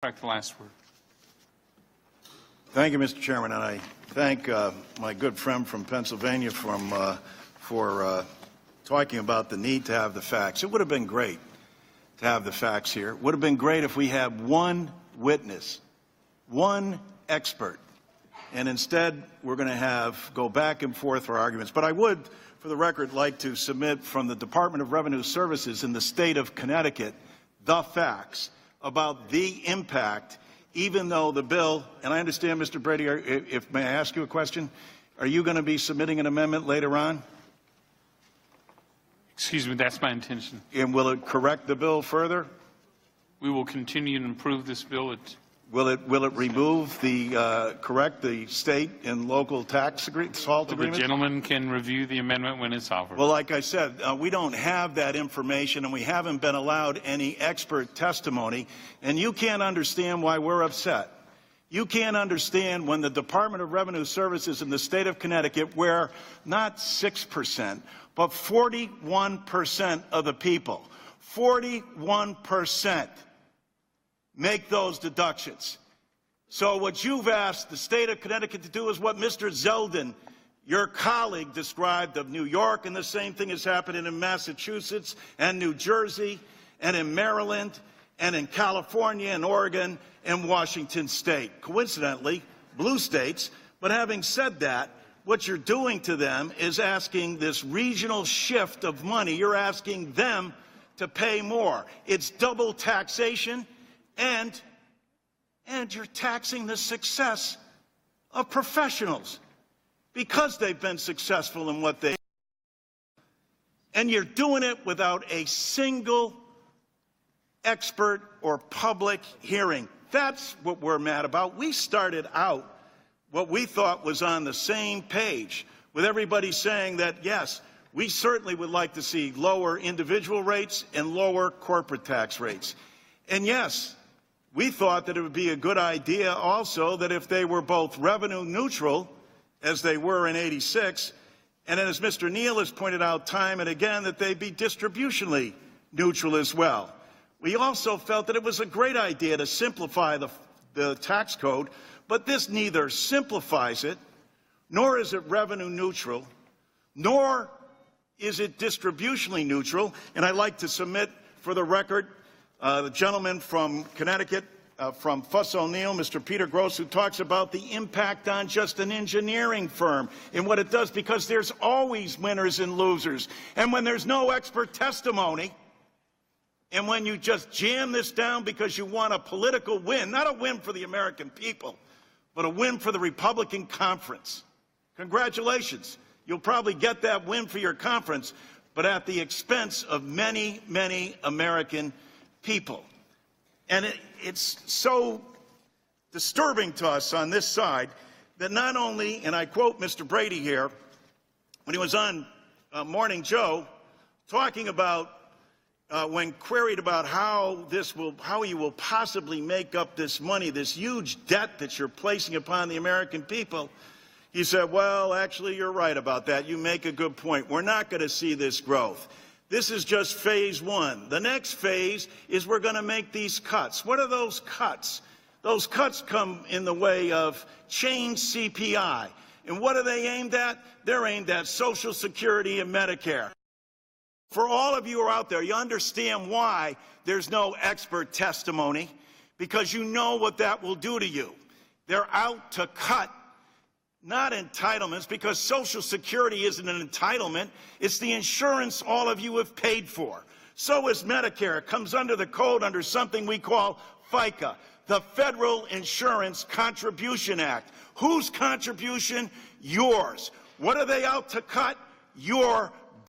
Back the last word. Thank you, Mr. Chairman, and I thank my good friend from Pennsylvania for talking about the need to have the facts. It would have been great to have the facts here. It would have been great if we had one witness, one expert, and instead we're going to go back and forth for arguments. But I would, for the record, like to submit from the Department of Revenue Services in the state of Connecticut the facts about the impact, even though the bill, and I understand, Mr. Brady, may I ask you a question? Are you going to be submitting an amendment later on? Excuse me, that's my intention. And will it correct the bill further? We will continue to improve this bill. Will it remove correct the state and local tax SALT agreements? The gentleman can review the amendment when it's offered. Well, like I said, we don't have that information, and we haven't been allowed any expert testimony, and you can't understand why we're upset. You can't understand when the Department of Revenue Services in the state of Connecticut, where not 6%, but 41% of the people, 41%, make those deductions. So what you've asked the state of Connecticut to do is what Mr. Zeldin, your colleague, described of New York, and the same thing is happening in Massachusetts and New Jersey and in Maryland and in California and Oregon and Washington State. Coincidentally, blue states. But having said that, what you're doing to them is asking this regional shift of money. You're asking them to pay more. It's double taxation. And you're taxing the success of professionals because they've been successful in what they do. And you're doing it without a single expert or public hearing. That's what we're mad about. We started out what we thought was on the same page, with everybody saying that, yes, we certainly would like to see lower individual rates and lower corporate tax rates. And yes, we thought that it would be a good idea also that if they were both revenue neutral, as they were in '86, and then as Mr. Neal has pointed out time and again, that they'd be distributionally neutral as well. We also felt that it was a great idea to simplify the tax code, but this neither simplifies it, nor is it revenue neutral, nor is it distributionally neutral. And I'd like to submit for the record the gentleman from Connecticut, from Fuss O'Neill, Mr. Peter Gross, who talks about the impact on just an engineering firm and what it does, because there's always winners and losers. And when there's no expert testimony, and when you just jam this down because you want a political win, not a win for the American people, but a win for the Republican conference. Congratulations. You'll probably get that win for your conference, but at the expense of many, many American people. And it's so disturbing to us on this side that not only, and I quote Mr. Brady here, when he was on Morning Joe, talking about when queried about how you will possibly make up this money, this huge debt that you're placing upon the American people, he said, well, actually, you're right about that. You make a good point. We're not going to see this growth. This is just phase one. The next phase is we're going to make these cuts. What are those cuts? Those cuts come in the way of change CPI. And what are they aimed at? They're aimed at Social Security and Medicare. For all of you who are out there, you understand why there's no expert testimony, because you know what that will do to you. They're out to cut, not entitlements, because Social Security isn't an entitlement. It's the insurance all of you have paid for. So is Medicare. It comes under the code under something we call FICA, the Federal Insurance Contribution Act. Whose contribution? Yours. What are they out to cut? Your